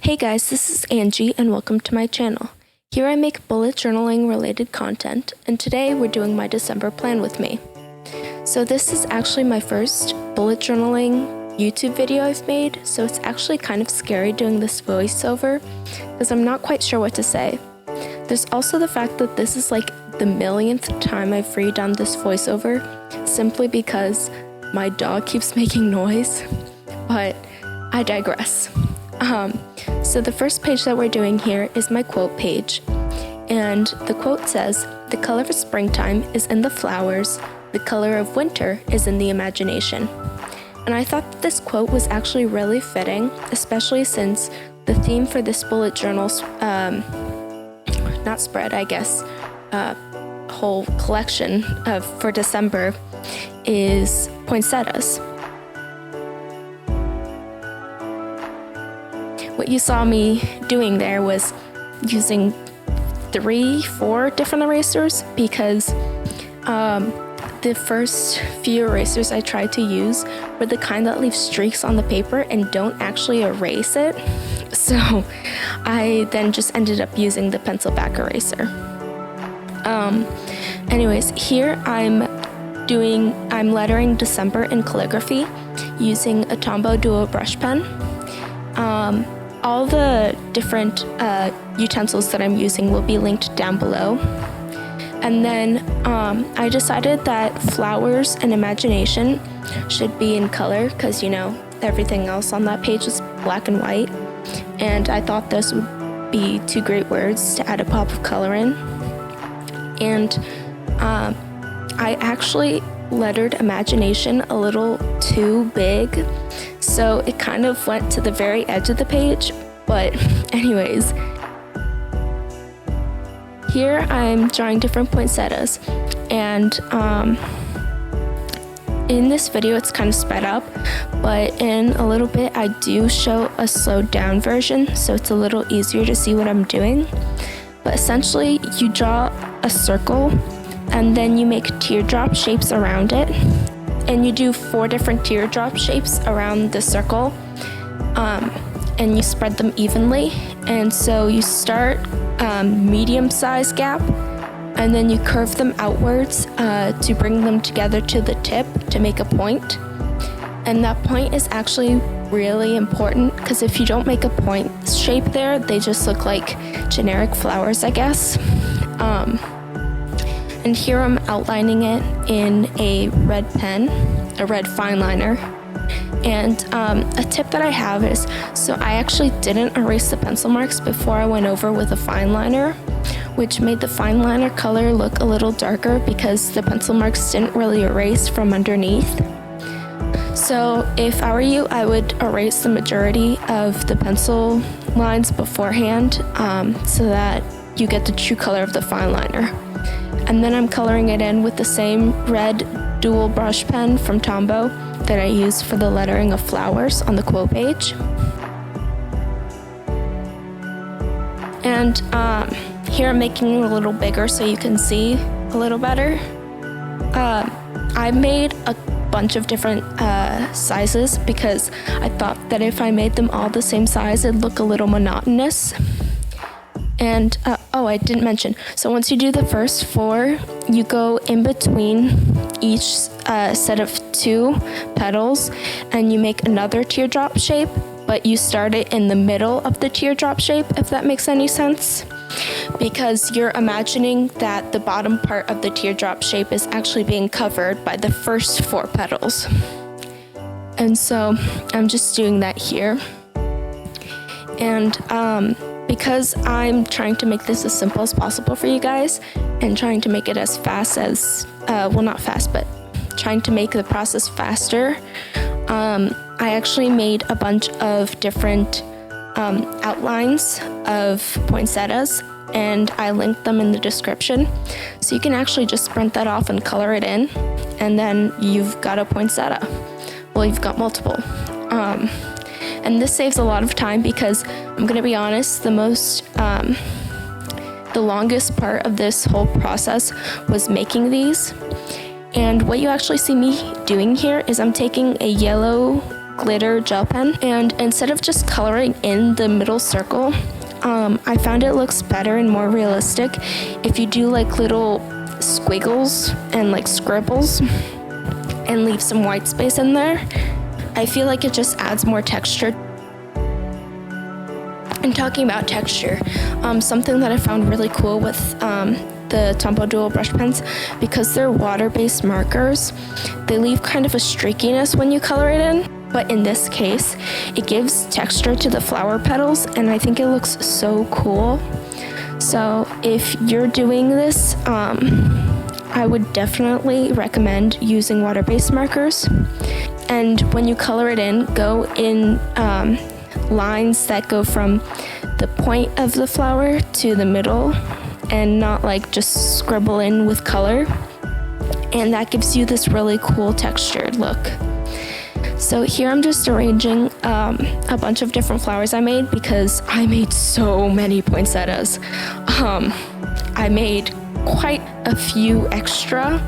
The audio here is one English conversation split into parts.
Hey guys, this is Angie and welcome to my channel. Here I make bullet journaling related content, and today we're doing my December plan with me. So this is actually my first bullet journaling YouTube video I've made, so it's actually kind of scary doing this voiceover because I'm not quite sure what to say. There's also the fact that this is like the millionth time I've redone this voiceover simply because my dog keeps making noise, but I digress. So the first page that we're doing here is my quote page, and the quote says, "The color of springtime is in the flowers, the color of winter is in the imagination." And I thought that this quote was actually really fitting, especially since the theme for this bullet journal's, not spread, I guess, whole collection for December is poinsettias. What you saw me doing there was using 3-4 different erasers because the first few erasers I tried to use were the kind that leave streaks on the paper and don't actually erase it. So I then just ended up using the pencil back eraser. Anyways, here I'm lettering December in calligraphy using a Tombow Duo brush pen. All the different utensils that I'm using will be linked down below. And then I decided that flowers and imagination should be in color because, you know, everything else on that page is black and white. And I thought those would be two great words to add a pop of color in. And I actually lettered imagination a little too big, so it kind of went to the very edge of the page. But anyways, here I'm drawing different poinsettias, and in this video it's kind of sped up, but in a little bit I do show a slowed down version, so it's a little easier to see what I'm doing. But essentially you draw a circle and then you make teardrop shapes around it, and you do 4 different teardrop shapes around the circle, and you spread them evenly. And so you start medium size gap, and then you curve them outwards to bring them together to the tip to make a point. And that point is actually really important because if you don't make a point shape there, they just look like generic flowers, I guess. And here I'm outlining it in a red pen, a red fine liner. And a tip that I have is, so I actually didn't erase the pencil marks before I went over with a fine liner, which made the fine liner color look a little darker because the pencil marks didn't really erase from underneath. So if I were you, I would erase the majority of the pencil lines beforehand so that you get the true color of the fine liner. And then I'm coloring it in with the same red dual brush pen from Tombow that I use for the lettering of flowers on the quote page. And here I'm making it a little bigger so you can see a little better. I made a bunch of different sizes because I thought that if I made them all the same size, it'd look a little monotonous. And I didn't mention, so once you do the first 4, you go in between each set of 2 petals and you make another teardrop shape, but you start it in the middle of the teardrop shape, if that makes any sense, because you're imagining that the bottom part of the teardrop shape is actually being covered by the first 4 petals. And so I'm just doing that here. And because I'm trying to make this as simple as possible for you guys and trying to make it as fast as, not fast, but trying to make the process faster, I actually made a bunch of different outlines of poinsettias, and I linked them in the description. So you can actually just print that off and color it in, and then you've got a poinsettia. Well, you've got multiple. And this saves a lot of time because I'm gonna be honest, the longest part of this whole process was making these. And what you actually see me doing here is I'm taking a yellow glitter gel pen, and instead of just coloring in the middle circle, I found it looks better and more realistic if you do like little squiggles and like scribbles and leave some white space in there. I feel like it just adds more texture. And talking about texture, something that I found really cool with the Tombow Dual brush pens, because they're water-based markers, they leave kind of a streakiness when you color it in. But in this case, it gives texture to the flower petals, and I think it looks so cool. So if you're doing this, I would definitely recommend using water-based markers. And when you color it in, go in lines that go from the point of the flower to the middle, and not like just scribble in with color. And that gives you this really cool textured look. So here I'm just arranging a bunch of different flowers I made, because I made so many poinsettias. I made quite a few extra,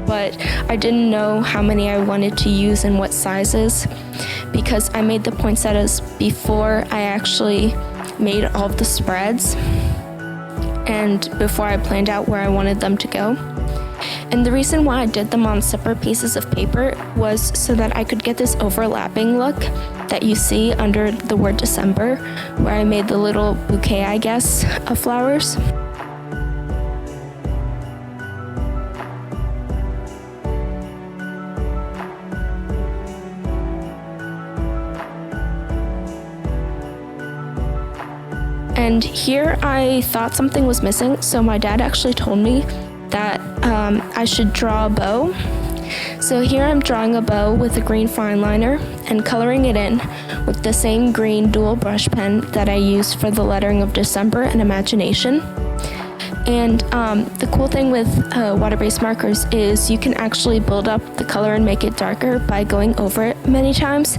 but I didn't know how many I wanted to use and what sizes, because I made the poinsettias before I actually made all of the spreads and before I planned out where I wanted them to go. And the reason why I did them on separate pieces of paper was so that I could get this overlapping look that you see under the word December, where I made the little bouquet, I guess, of flowers. And here I thought something was missing, so my dad actually told me that I should draw a bow. So here I'm drawing a bow with a green fine liner and coloring it in with the same green dual brush pen that I used for the lettering of December and Imagination. And the cool thing with water-based markers is you can actually build up the color and make it darker by going over it many times.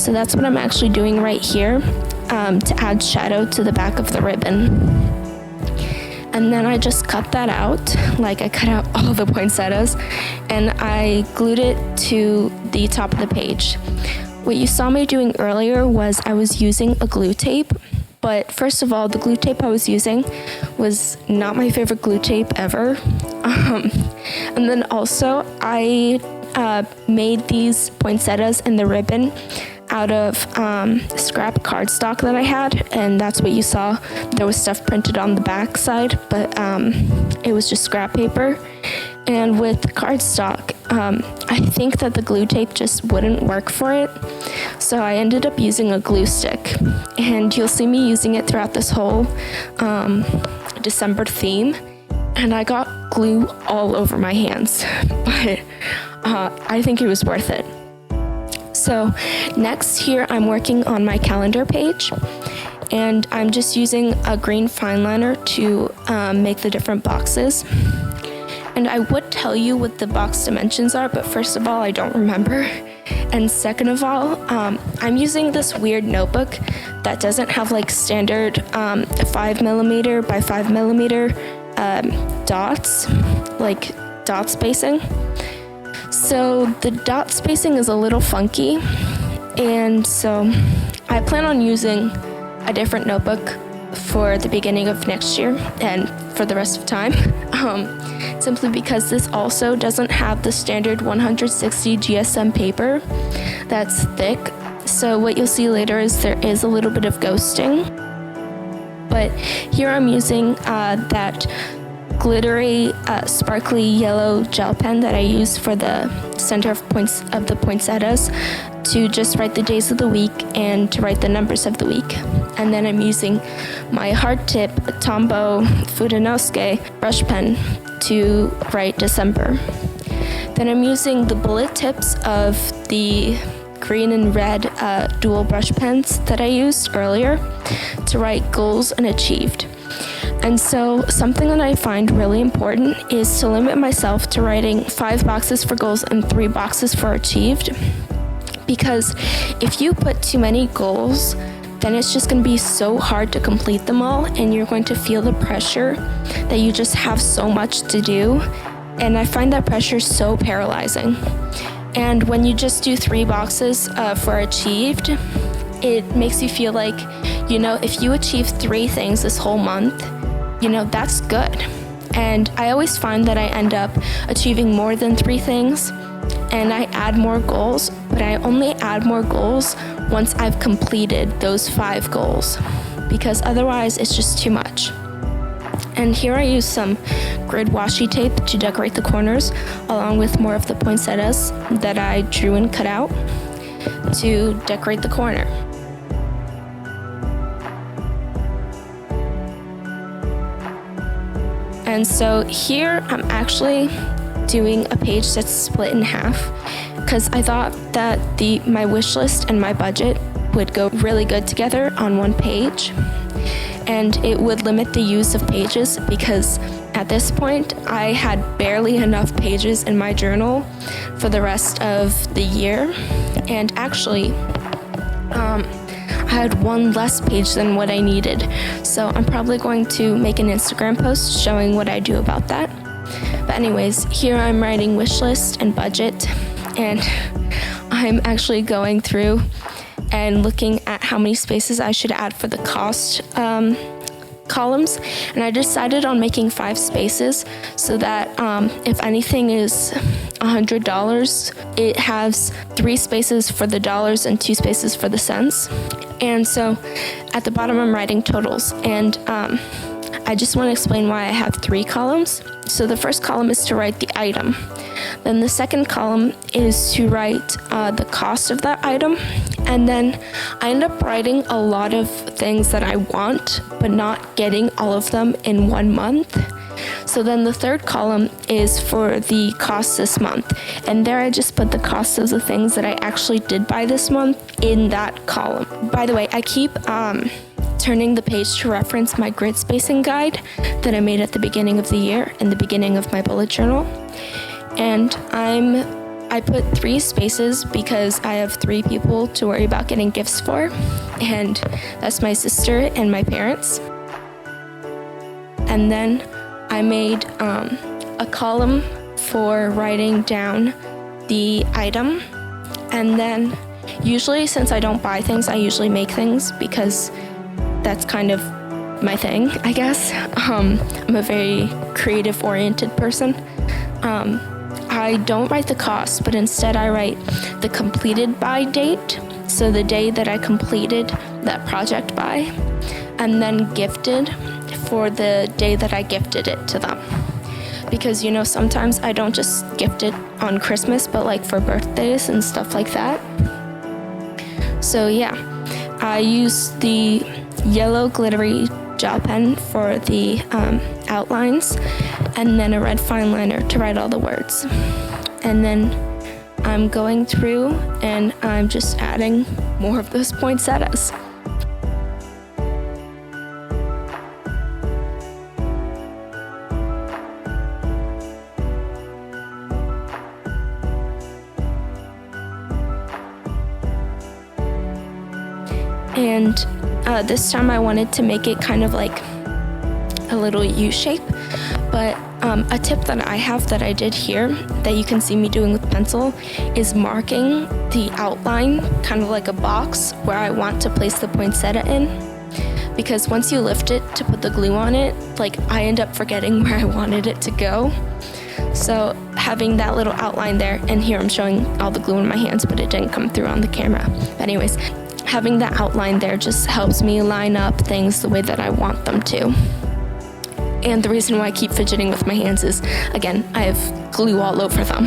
So that's what I'm actually doing right here to add shadow to the back of the ribbon. And then I just cut that out, like I cut out all the poinsettias, and I glued it to the top of the page. What you saw me doing earlier was I was using a glue tape, but first of all, the glue tape I was using was not my favorite glue tape ever. And then also I made these poinsettias and the ribbon out of scrap cardstock that I had, and that's what you saw. There was stuff printed on the back side, but it was just scrap paper. And with cardstock, I think that the glue tape just wouldn't work for it, so I ended up using a glue stick, and you'll see me using it throughout this whole December theme. And I got glue all over my hands, but I think it was worth it. So next here I'm working on my calendar page, and I'm just using a green fine liner to make the different boxes. And I would tell you what the box dimensions are, but first of all, I don't remember. And second of all, I'm using this weird notebook that doesn't have like standard 5mm by 5mm dots, like dot spacing. So the dot spacing is a little funky, and so I plan on using a different notebook for the beginning of next year and for the rest of time, simply because this also doesn't have the standard 160 GSM paper that's thick. So what you'll see later is there is a little bit of ghosting, but here I'm using that glittery, sparkly yellow gel pen that I use for the center of the poinsettias to just write the days of the week and to write the numbers of the week. And then I'm using my hard tip Tombow Fudenosuke brush pen to write December. Then I'm using the bullet tips of the green and red dual brush pens that I used earlier to write goals and achieved. And so something that I find really important is to limit myself to writing 5 boxes for goals and 3 boxes for achieved. Because if you put too many goals, then it's just going to be so hard to complete them all, and you're going to feel the pressure that you just have so much to do. And I find that pressure so paralyzing. And when you just do 3 boxes for achieved, it makes you feel like, if you achieve 3 things this whole month, that's good. And I always find that I end up achieving more than 3 things, and I add more goals, but I only add more goals once I've completed those 5 goals, because otherwise it's just too much. And here I use some grid washi tape to decorate the corners, along with more of the poinsettias that I drew and cut out to decorate the corner. And so here I'm actually doing a page that's split in half, because I thought that my wish list and my budget would go really good together on one page, and it would limit the use of pages, because at this point I had barely enough pages in my journal for the rest of the year. And actually I had 1 less page than what I needed, so I'm probably going to make an Instagram post showing what I do about that. But anyways, here I'm writing wish list and budget, and I'm actually going through and looking at how many spaces I should add for the cost columns, and I decided on making 5 spaces so that if anything is $100, it has 3 spaces for the dollars and 2 spaces for the cents. And so at the bottom I'm writing totals, and I just want to explain why I have 3 columns. So the first column is to write the item. Then the second column is to write the cost of that item. And then I end up writing a lot of things that I want, but not getting all of them in 1 month. So then the third column is for the cost this month. And there I just put the cost of the things that I actually did buy this month in that column. By the way, I keep turning the page to reference my grid spacing guide that I made at the beginning of the year and the beginning of my bullet journal. And I put 3 spaces because I have 3 people to worry about getting gifts for, and that's my sister and my parents. And then I made a column for writing down the item. And then usually, since I don't buy things, I usually make things because that's kind of my thing, I guess. I'm a very creative-oriented person. I don't write the cost, but instead I write the completed by date, so the day that I completed that project by, and then gifted for the day that I gifted it to them. Because, sometimes I don't just gift it on Christmas, but like for birthdays and stuff like that. So yeah, I use the yellow glittery gel pen for the outlines, and then a red fine liner to write all the words. And then I'm going through and I'm just adding more of those poinsettias. And this time I wanted to make it kind of like a little U shape, but a tip that I have that I did here that you can see me doing with pencil is marking the outline kind of like a box where I want to place the poinsettia in, because once you lift it to put the glue on it, I end up forgetting where I wanted it to go. So having that little outline there, and here I'm showing all the glue in my hands, but it didn't come through on the camera. But anyways, having that outline there just helps me line up things the way that I want them to. And the reason why I keep fidgeting with my hands is, again, I have glue all over them.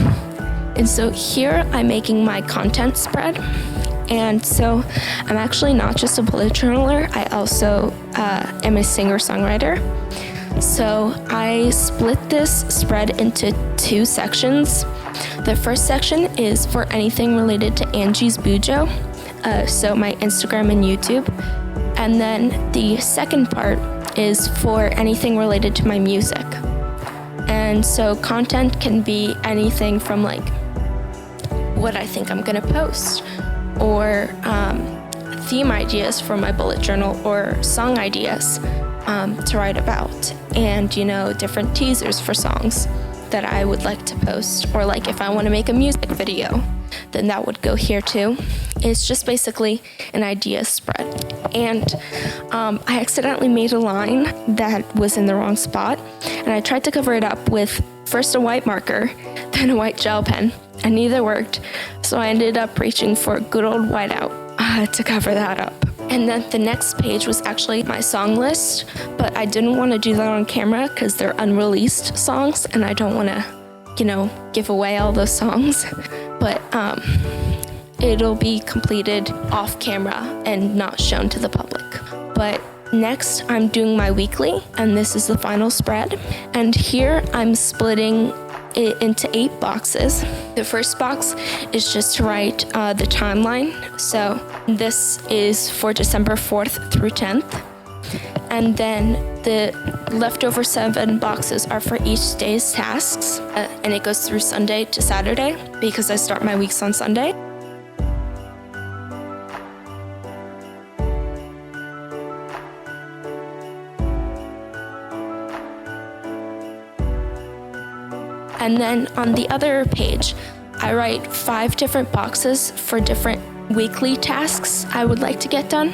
And so here I'm making my content spread. And so I'm actually not just a bullet journaler, I also am a singer-songwriter. So I split this spread into 2 sections. The first section is for anything related to Angie's Bujo, so my Instagram and YouTube. And then the second part is for anything related to my music. And so content can be anything from what I think I'm gonna post, or theme ideas for my bullet journal, or song ideas to write about, and different teasers for songs that I would like to post, or if I want to make a music video. then that would go here too. It's just basically an idea spread. And I accidentally made a line that was in the wrong spot, and I tried to cover it up with first a white marker, then a white gel pen, and neither worked. So I ended up reaching for a good old whiteout to cover that up. And then the next page was actually my song list, but I didn't want to do that on camera because they're unreleased songs, and I don't want to, give away all those songs. But it'll be completed off camera and not shown to the public. But next, I'm doing my weekly, and this is the final spread. And here I'm splitting it into 8 boxes. The first box is just to write the timeline. So this is for December 4th through 10th. And then the leftover 7 boxes are for each day's tasks. And it goes through Sunday to Saturday because I start my weeks on Sunday. And then on the other page, I write 5 different boxes for different weekly tasks I would like to get done.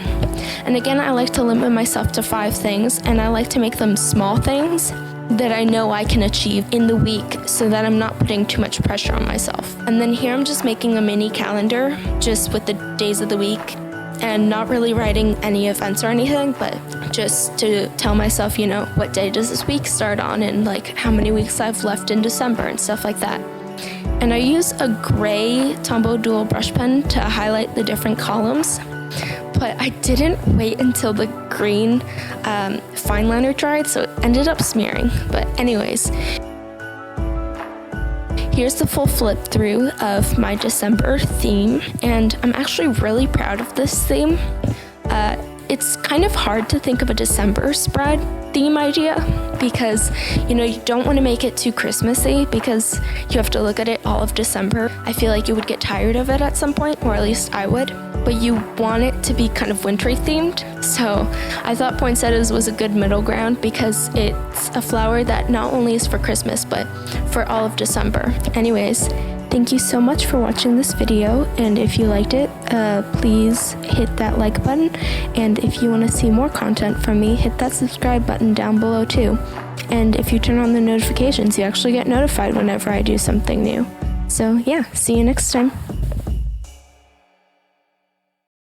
And again, I like to limit myself to 5 things, and I like to make them small things that I know I can achieve in the week so that I'm not putting too much pressure on myself. And then here I'm just making a mini calendar just with the days of the week, and not really writing any events or anything, but just to tell myself, what day does this week start on, and like how many weeks I've left in December and stuff like that. And I use a gray Tombow dual brush pen to highlight the different columns, but I didn't wait until the green fine liner dried, so it ended up smearing. But anyways, here's the full flip through of my December theme, and I'm actually really proud of this theme. It's kind of hard to think of a December spread theme idea because, you don't want to make it too Christmassy because you have to look at it all of December. I feel like you would get tired of it at some point, or at least I would. But you want it to be kind of wintry themed. So I thought poinsettias was a good middle ground because it's a flower that not only is for Christmas, but for all of December. Anyways, thank you so much for watching this video, and if you liked it, please hit that like button, and if you want to see more content from me, hit that subscribe button down below too. And if you turn on the notifications, you actually get notified whenever I do something new. So yeah, see you next time.